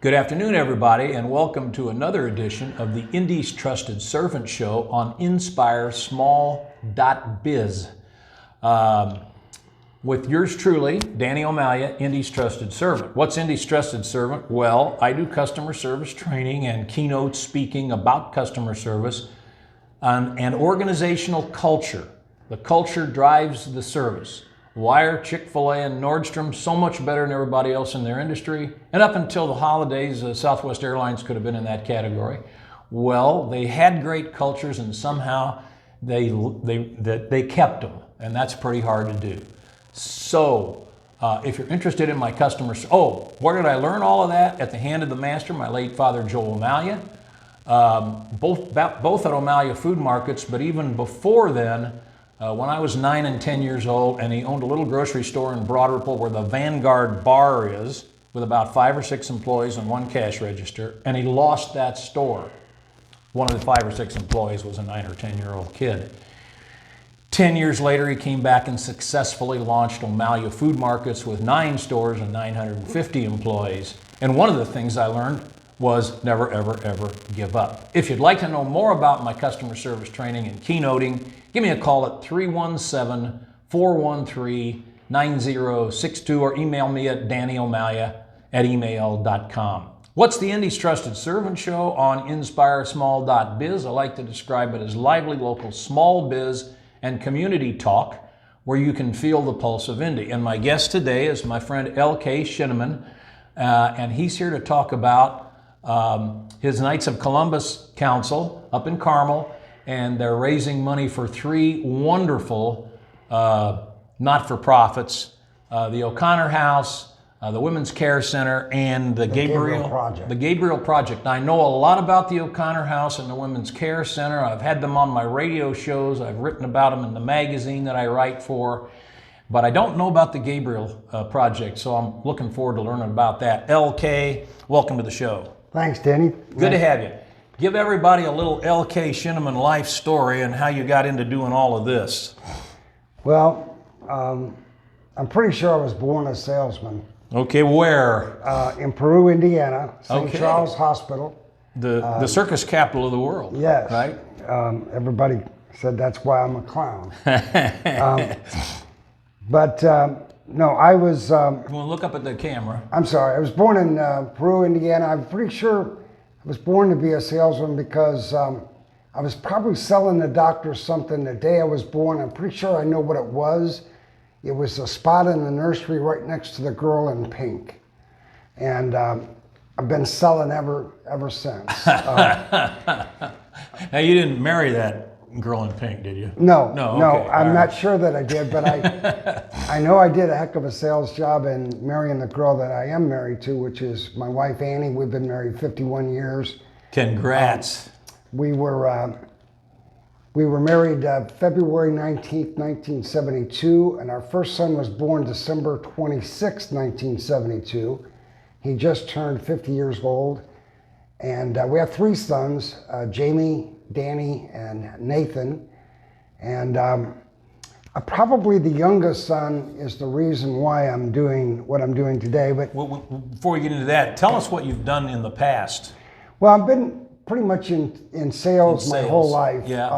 Good afternoon, everybody, and welcome to another edition of the Indy's Trusted Servant Show on InspireSmall.biz. With yours truly, Danny O'Malia, Indy's Trusted Servant. What's Indy's Trusted Servant? Well, I do customer service training and keynote speaking about customer service and organizational culture. The culture drives the service. Why are Chick-fil-A and Nordstrom so much better than everybody else in their industry? And up until the holidays, Southwest Airlines could have been in that category. Well, they had great cultures and somehow they kept them, and that's pretty hard to do. So, if you're interested in my customers, where did I learn all of that? At the hand of the master, my late father, Joel O'Malia. Both at O'Malia Food Markets, but even before then, when I was 9 and 10 years old, and he owned a little grocery store in Broad Ripple where the Vanguard bar is, with about 5 or 6 employees and 1 cash register, and he lost that store. One of the 5 or 6 employees was a 9 or 10-year-old kid. 10 years later, he came back and successfully launched O'Malia Food Markets with 9 stores and 950 employees. And one of the things I learned was never, ever, ever give up. If you'd like to know more about my customer service training and keynoting, give me a call at 317-413-9062 or email me at dannyomalia@email.com. What's the Indy's Trusted Servant Show on InspireSmall.biz? I like to describe it as lively local small biz and community talk where you can feel the pulse of Indy. And my guest today is my friend LK Shinneman, and he's here to talk about his Knights of Columbus Council up in Carmel, and they're raising money for 3 wonderful not-for-profits, the O'Connor House, the Women's Care Center, and the Gabriel Project. Now, I know a lot about the O'Connor House and the Women's Care Center. I've had them on my radio shows. I've written about them in the magazine that I write for. But I don't know about the Gabriel Project, so I'm looking forward to learning about that. LK, welcome to the show. Thanks, Danny. Good to have you. Give everybody a little LK Shinneman life story and how you got into doing all of this. Well, I'm pretty sure I was born a salesman. Okay, where? In Peru, Indiana, St. Charles Hospital. The circus capital of the world. Yes. Right? Everybody said that's why I'm a clown. No, I was... you want to look up at the camera? I'm sorry. I was born in Peru, Indiana. I'm pretty sure I was born to be a salesman because I was probably selling the doctor something the day I was born. I'm pretty sure I know what it was. It was a spot in the nursery right next to the girl in pink. And I've been selling ever since. Now, you didn't marry that girl in pink, did you? No. Okay, I'm not sure that I did, but I know I did a heck of a sales job in marrying the girl that I am married to, which is my wife, Annie. We've been married 51 years. Congrats. We were married February 19th, 1972, and our first son was born December 26th, 1972. He just turned 50 years old. And we have 3 sons, Jamie, Danny, and Nathan. And probably the youngest son is the reason why I'm doing what I'm doing today. But before we get into that, tell us what you've done in the past. Well, I've been pretty much in sales my whole life. Yeah.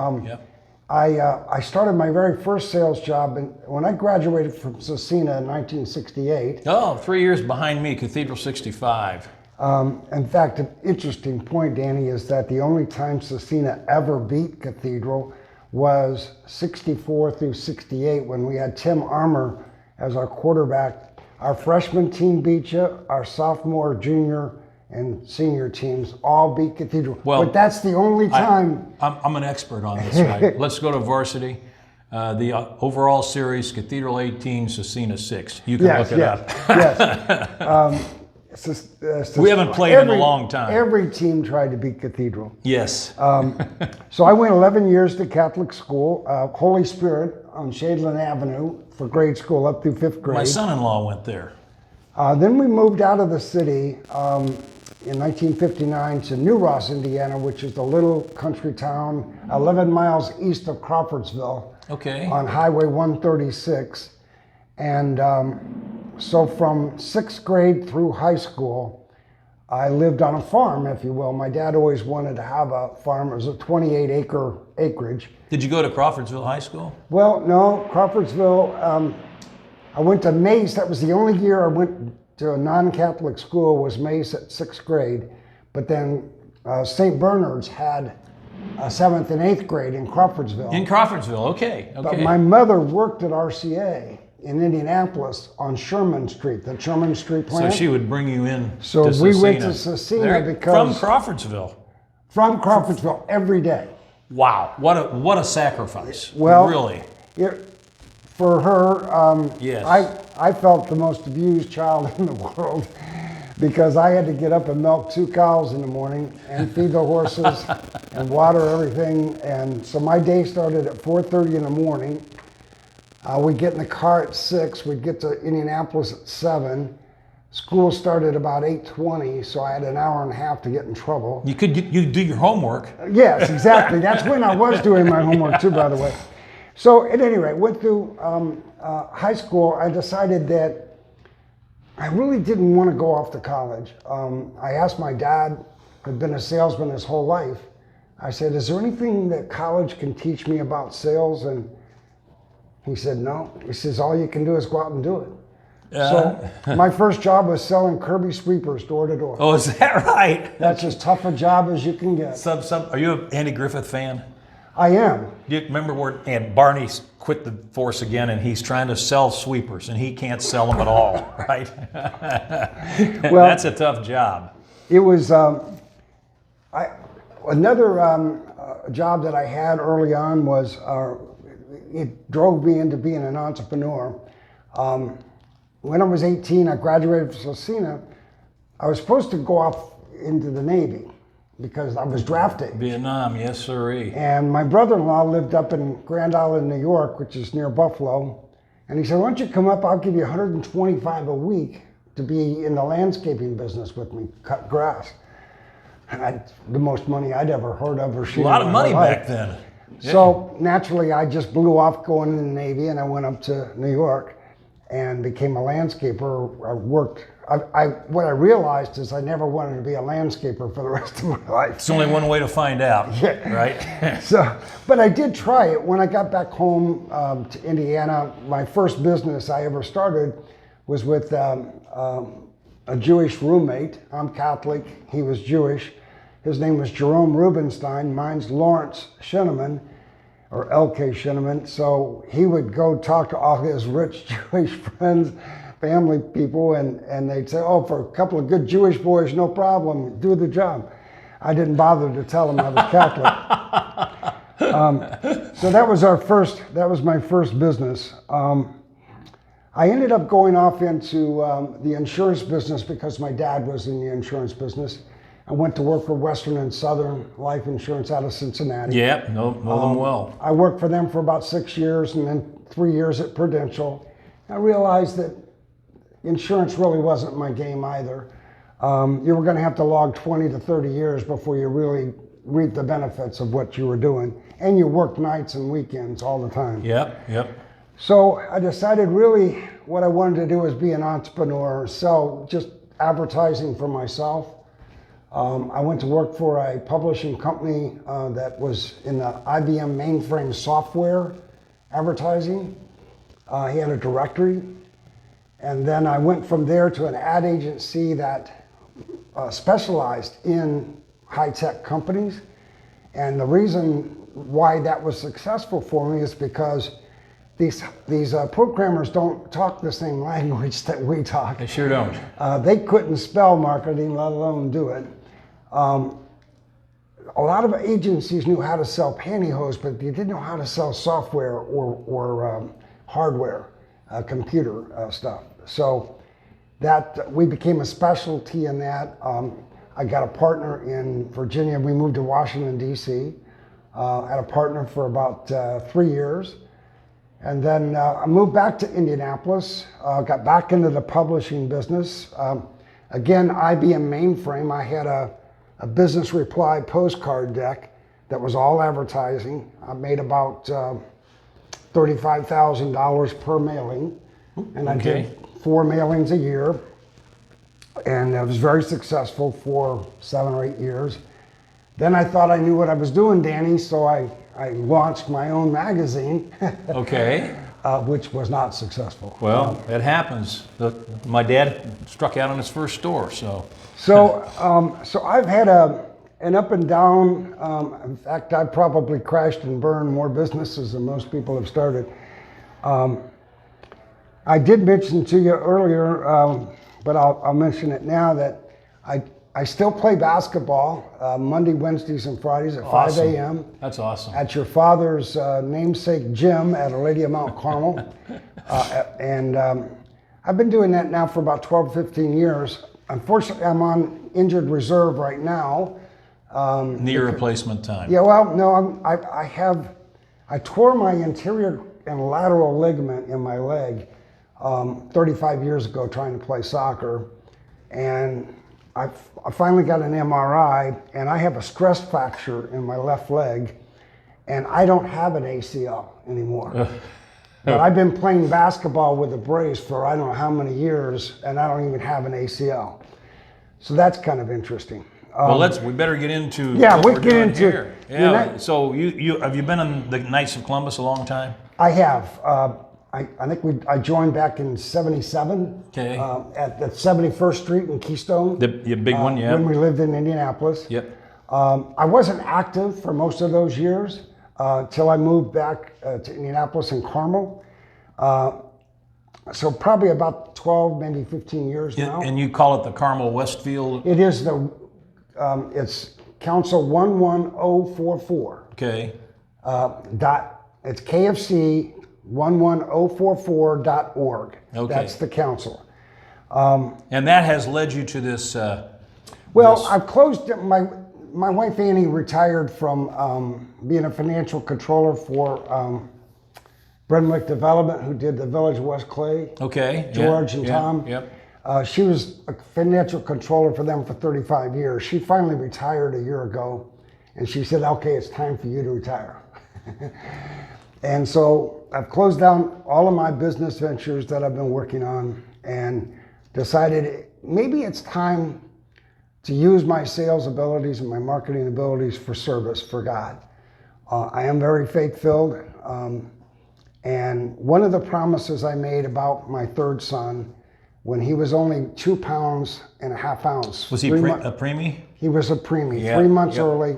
I started my very first sales job when I graduated from Cecina in 1968. Oh, 3 years behind me, Cathedral 65. In fact, an interesting point, Danny, is that the only time Cecina ever beat Cathedral was 64 through 68 when we had Tim Armour as our quarterback. Our freshman team beat you, our sophomore, junior, and senior teams all beat Cathedral. Well, but that's the only time. I'm an expert on this, right? Let's go to varsity. The overall series, Cathedral 18, Cecina 6. You can look it up. Yes. We haven't played in a long time. Every team tried to beat Cathedral. Yes. So I went 11 years to Catholic school, Holy Spirit on Shadeland Avenue for grade school up through 5th grade. My son-in-law went there. Then we moved out of the city in 1959 to New Ross, Indiana, which is the little country town 11 miles east of Crawfordsville. Okay. On Highway 136. And so from 6th grade through high school, I lived on a farm, if you will. My dad always wanted to have a farm. It was a 28-acre acreage. Did you go to Crawfordsville High School? Well, no, Crawfordsville. I went to Mace. That was the only year I went to a non-Catholic school, was Mace at 6th grade. But then St. Bernard's had 7th and 8th grade in Crawfordsville. In Crawfordsville, okay. But my mother worked at RCA in Indianapolis on Sherman Street, the Sherman Street plant. So she would bring you in So to we Cecina. went to Cecina There- because... From Crawfordsville. From Crawfordsville every day. Wow, what a sacrifice. Well, really. For her, Yes. I felt the most abused child in the world because I had to get up and milk 2 cows in the morning and feed the horses and water everything. And so my day started at 4:30 in the morning. We'd get in the car at 6. We'd get to Indianapolis at 7. School started about 8:20, so I had an hour and a half to get in trouble. You do your homework. Yes, exactly. That's when I was doing my homework too, by the way. So at any rate, went through high school. I decided that I really didn't want to go off to college. I asked my dad, who'd been a salesman his whole life, I said, is there anything that college can teach me about sales? And he said, no. He says, all you can do is go out and do it. So my first job was selling Kirby sweepers door to door. Oh, is that right? That's as tough a job as you can get. Are you an Andy Griffith fan? I am. Do you remember where and Barney quit the force again, and he's trying to sell sweepers, and he can't sell them at all, right? Well, that's a tough job. It was another job that I had early on was it drove me into being an entrepreneur. When I was 18, I graduated from Cecina. I was supposed to go off into the Navy because I was drafted. Vietnam, yes, sirree. And my brother-in-law lived up in Grand Island, New York, which is near Buffalo. And he said, why don't you come up? I'll give you $125 a week to be in the landscaping business with me, cut grass. And the most money I'd ever heard of or seen. A lot of in my money life. back then. Yeah. So naturally, I just blew off going in the Navy, and I went up to New York and became a landscaper. I worked. What I realized is I never wanted to be a landscaper for the rest of my life. It's only one way to find out, Yeah. right? But I did try it. When I got back home to Indiana, my first business I ever started was with a Jewish roommate. I'm Catholic. He was Jewish. His name was Jerome Rubenstein. Mine's Lawrence Shinneman, or LK Shinneman. So he would go talk to all his rich Jewish friends, family people, and they'd say, oh, for a couple of good Jewish boys, no problem, do the job. I didn't bother to tell them I was Catholic. So that was my first business. I ended up going off into the insurance business because my dad was in the insurance business. I went to work for Western and Southern Life Insurance out of Cincinnati. Yep, know them well. I worked for them for about 6 years and then 3 years at Prudential. I realized that insurance really wasn't my game either. You were going to have to log 20 to 30 years before you really reap the benefits of what you were doing. And you worked nights and weekends all the time. Yep. So I decided really what I wanted to do was be an entrepreneur, sell just advertising for myself. I went to work for a publishing company that was in the IBM mainframe software advertising. He had a directory. And then I went from there to an ad agency that specialized in high-tech companies. And the reason why that was successful for me is because these programmers don't talk the same language that we talk. They sure don't. They couldn't spell marketing, let alone do it. A lot of agencies knew how to sell pantyhose, but they didn't know how to sell software or hardware, computer stuff. So that we became a specialty in that. I got a partner in Virginia. We moved to Washington, D.C. Had a partner for about 3 years. And then I moved back to Indianapolis, got back into the publishing business. Again, IBM mainframe. I had a business reply postcard deck that was all advertising. I made about $35,000 per mailing, and I did 4 mailings a year. and I was very successful for 7 or 8 years. Then I thought I knew what I was doing, Danny, so I launched my own magazine, Okay. which was not successful. Well, it happens. My dad struck out on his first store, so. So I've had an up and down. In fact, I've probably crashed and burned more businesses than most people have started. I did mention to you earlier, but I'll mention it now, that I still play basketball Monday, Wednesdays, and Fridays at 5 a.m. That's awesome. at your father's namesake gym at Lady of Mount Carmel. And I've been doing that now for about 12, 15 years. Unfortunately, I'm on injured reserve right now. Knee replacement time. Yeah, well, no, I tore my anterior and lateral ligament in my leg 35 years ago trying to play soccer. And I finally got an MRI, and I have a stress fracture in my left leg, and I don't have an ACL anymore. But I've been playing basketball with a brace for I don't know how many years, and I don't even have an ACL. So that's kind of interesting. Well, we better get into Yeah, what we we're get doing into here. Yeah. So you have you been in the Knights of Columbus a long time? I have. I think I joined back in '77 Okay. at 71st Street in Keystone. The big one, yeah. When we lived in Indianapolis. Yep. I wasn't active for most of those years till I moved back to Indianapolis and Carmel. So probably about 12, maybe 15 years now. And you call it the Carmel Westfield? It is it's Council 11044. Okay. It's KFC 11044.org. Okay. That's the council. And that has led you to this. Well, I've closed it. My wife Annie retired from being a financial controller for Brentwick Development, who did the Village of West Clay. Okay. George and Tom. Yep. She was a financial controller for them for 35 years. She finally retired a year ago, and she said, "Okay, it's time for you to retire." And so I've closed down all of my business ventures that I've been working on, and decided maybe it's time to use my sales abilities and my marketing abilities for service for God. I am very faith-filled, and one of the promises I made about my third son, when he was only 2.5 pounds. Was he a preemie? He was a preemie, Yeah, 3 months yep. early,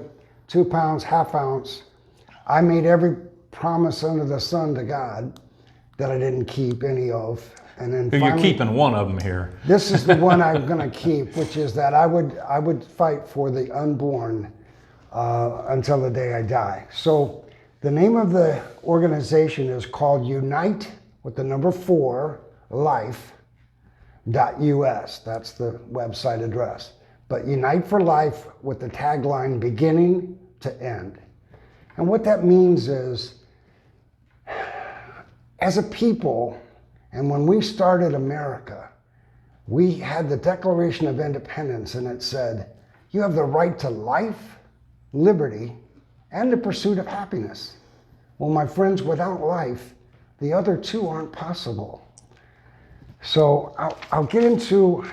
2 pounds, ½ ounce. I made every promise under the sun to God that I didn't keep any of. And then You're finally, keeping one of them here. this is the one I'm going to keep, which is that I would fight for the unborn until the day I die. So the name of the organization is called Unite with the number 4Life.us. That's the website address. But Unite4Life with the tagline beginning to end. And what that means is, as a people, and when we started America, we had the Declaration of Independence, and it said, you have the right to life, liberty, and the pursuit of happiness. Well, my friends, without life, the other two aren't possible. So I'll get into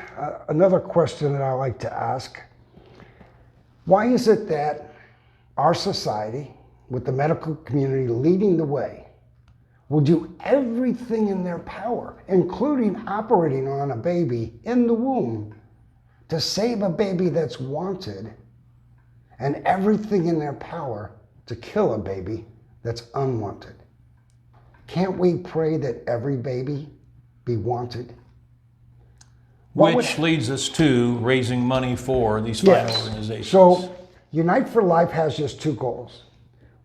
another question that I like to ask. Why is it that our society, with the medical community leading the way, will do everything in their power, including operating on a baby in the womb, to save a baby that's wanted, and everything in their power to kill a baby that's unwanted? Can't we pray that every baby be wanted? Which leads us to raising money for these fine organizations. So Unite4Life has just two goals.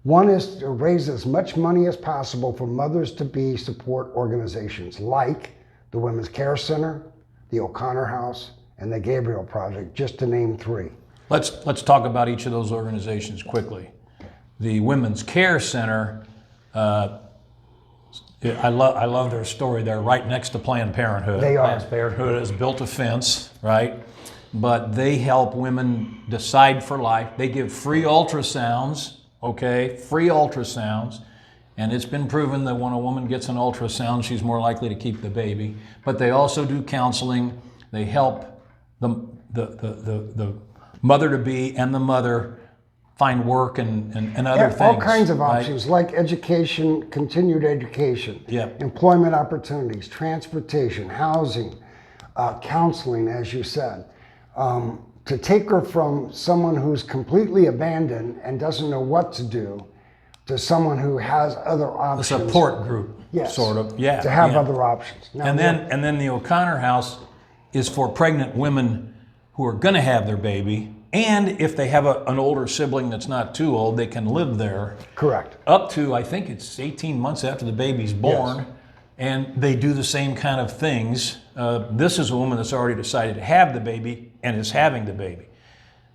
One is to raise as much money as possible for mothers-to-be support organizations like the Women's Care Center, the O'Connor House, and the Gabriel Project, just to name three. Let's talk about each of those organizations quickly. The Women's Care Center, I love their story. They're right next to Planned Parenthood. They are. Planned Parenthood has built a fence, right? But they help women decide for life. They give free ultrasounds, okay? Free ultrasounds. And it's been proven that when a woman gets an ultrasound, she's more likely to keep the baby. But they also do counseling. They help the mother-to-be and the mother find work and other things. All kinds of right? options, like education, continued education, Yep. employment opportunities, transportation, housing, counseling, as you said. To take her from someone who's completely abandoned and doesn't know what to do to someone who has other A options. support group, Yes. sort of. Yeah. To have yeah. other options. Now, And then the O'Connor House is for pregnant women who are going to have their baby, and if they have an older sibling that's not too old, they can live there correct. up to, I think it's 18 months after the baby's born, Yes. and they do the same kind of things. This is a woman that's already decided to have the baby and is having the baby.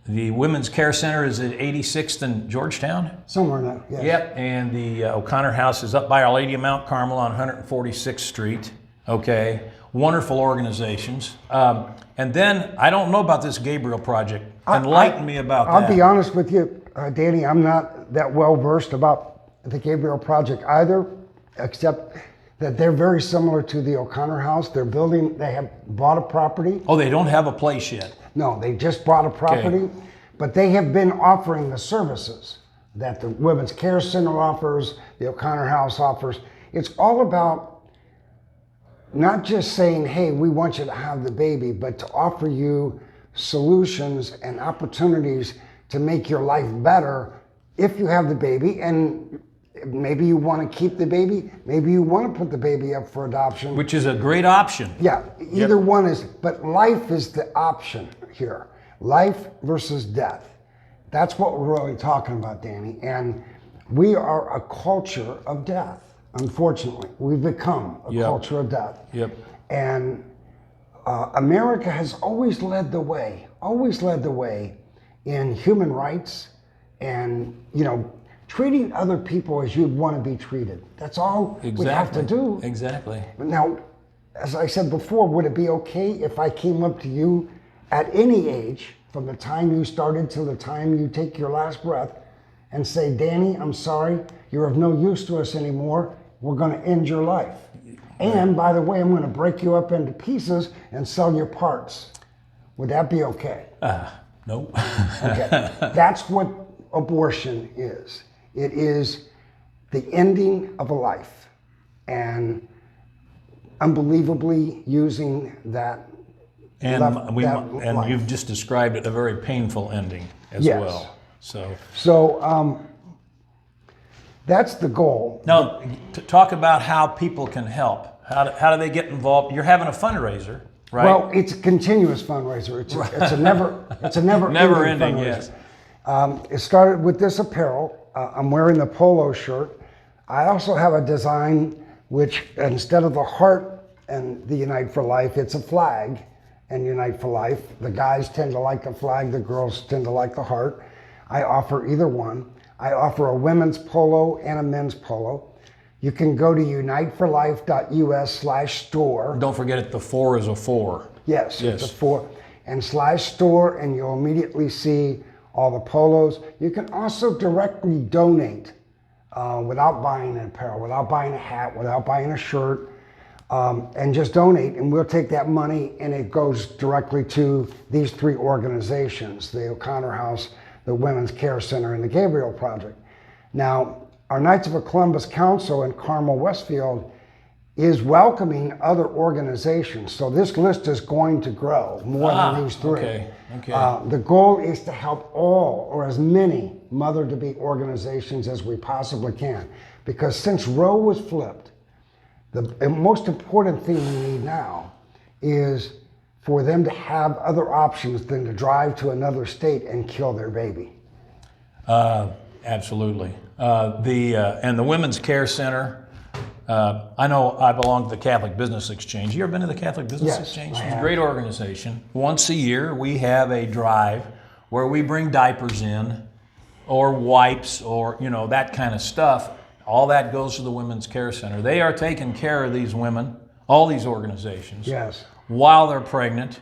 The Women's Care Center is at 86th and Georgetown. Somewhere now, yes. Yep, and the O'Connor House is up by Our Lady of Mount Carmel on 146th Street. Okay, wonderful organizations. And then, I don't know about this Gabriel Project. Enlighten me about that. I'll be honest with you, Danny, I'm not that well versed about the Gabriel Project either, except that they're very similar to the O'Connor House. They have bought a property. Oh, they don't have a place yet. No, they just bought a property, but they have been offering the services that the Women's Care Center offers, the O'Connor House offers. It's all about not just saying, hey, we want you to have the baby, but to offer you solutions and opportunities to make your life better if you have the baby. And maybe you want to keep the baby, maybe you want to put the baby up for adoption. Which is a great option. Yeah, either one is, but life is the option here. Life versus death. That's what we're really talking about, Danny. And we are a culture of death. Unfortunately, we've become a culture of death. Yep. And America has always led the way in human rights and, treating other people as you'd want to be treated. That's all we have to do. Exactly. Now, as I said before, would it be okay if I came up to you at any age, from the time you started till the time you take your last breath, and say, Danny, I'm sorry, you're of no use to us anymore. We're going to end your life. And by the way, I'm going to break you up into pieces and sell your parts. Would that be okay? No. Okay. That's what abortion is. It is the ending of a life, and unbelievably using that. And you've just described it, a very painful ending as Yes. well. So that's the goal. Now, to talk about how people can help. How do they get involved? You're having a fundraiser, right? Well, it's a continuous fundraiser. It's a never Never ending ending, fundraiser. yes. It started with this apparel. I'm wearing the polo shirt. I also have a design which, instead of the heart and the Unite4Life, it's a flag and Unite4Life. The guys tend to like the flag, the girls tend to like the heart. I offer either one. I offer a women's polo and a men's polo. You can go to unite4life.us/store. Don't forget it, the 4 is a 4. Yes, Yes. it's a 4. And /store, and you'll immediately see all the polos. You can also directly donate without buying an apparel, without buying a hat, without buying a shirt, and just donate, and we'll take that money and it goes directly to these 3 organizations, the O'Connor House, the Women's Care Center, and the Gabriel Project. Now, our Knights of Columbus Council in Carmel, Westfield is welcoming other organizations. So this list is going to grow more than these 3. Okay. The goal is to help all or as many mother-to-be organizations as we possibly can. Because since Roe was flipped, the most important thing we need now is for them to have other options than to drive to another state and kill their baby. Absolutely. And the Women's Care Center. I know I belong to the Catholic Business Exchange. You ever been to the Catholic Business Yes, Exchange? I It's a have. great organization. Once a year, we have a drive where we bring diapers in, or wipes, or that kind of stuff. All that goes to the Women's Care Center. They are taking care of these women, all these organizations, Yes. while they're pregnant.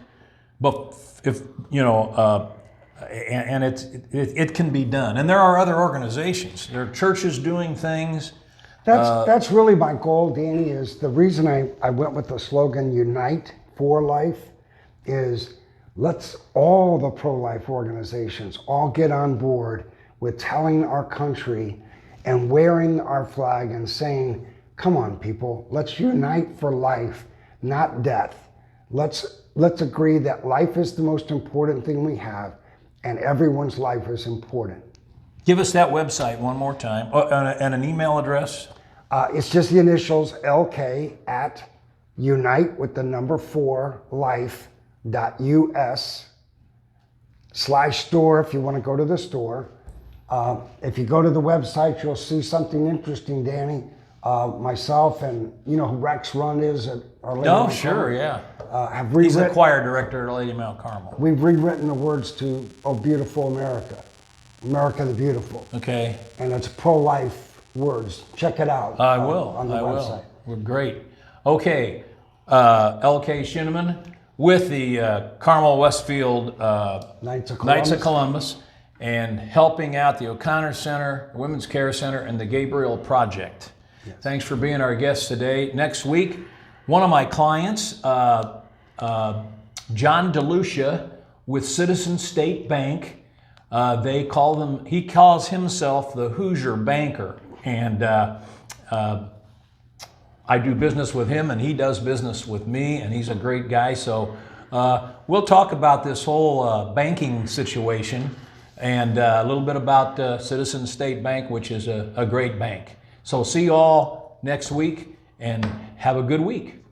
But if and it can be done. And there are other organizations. There are churches doing things. That's really my goal, Danny, is the reason I went with the slogan Unite4Life is Let's all the pro-life organizations all get on board with telling our country and wearing our flag and saying, come on people, let's unite for life, not death. Let's agree that life is the most important thing we have and everyone's life is important. Give us that website one more time, and an email address. It's just the initials LK at unite with the number 4 life.us/store if you want to go to the store. If you go to the website, you'll see something interesting, Danny. Myself and you know who Rex Run is at Our Lady Oh, Mount sure, Carmel, yeah. have He's the rewritten. choir director at Lady Mount Carmel. We've rewritten the words to "Oh Beautiful America," America the Beautiful, Okay. and it's pro-life words. Check it out. I will. On the I website. will. We're great. Okay. LK Shinneman with the Carmel Westfield Knights of Knights of Columbus. Columbus and helping out the O'Connor Center, Women's Care Center, and the Gabriel Project. Yes. Thanks for being our guest today. Next week, one of my clients, John DeLucia with Citizen State Bank. He calls himself the Hoosier Banker. And I do business with him and he does business with me, and he's a great guy. So we'll talk about this whole banking situation and a little bit about Citizen State Bank, which is a great bank. So see you all next week and have a good week.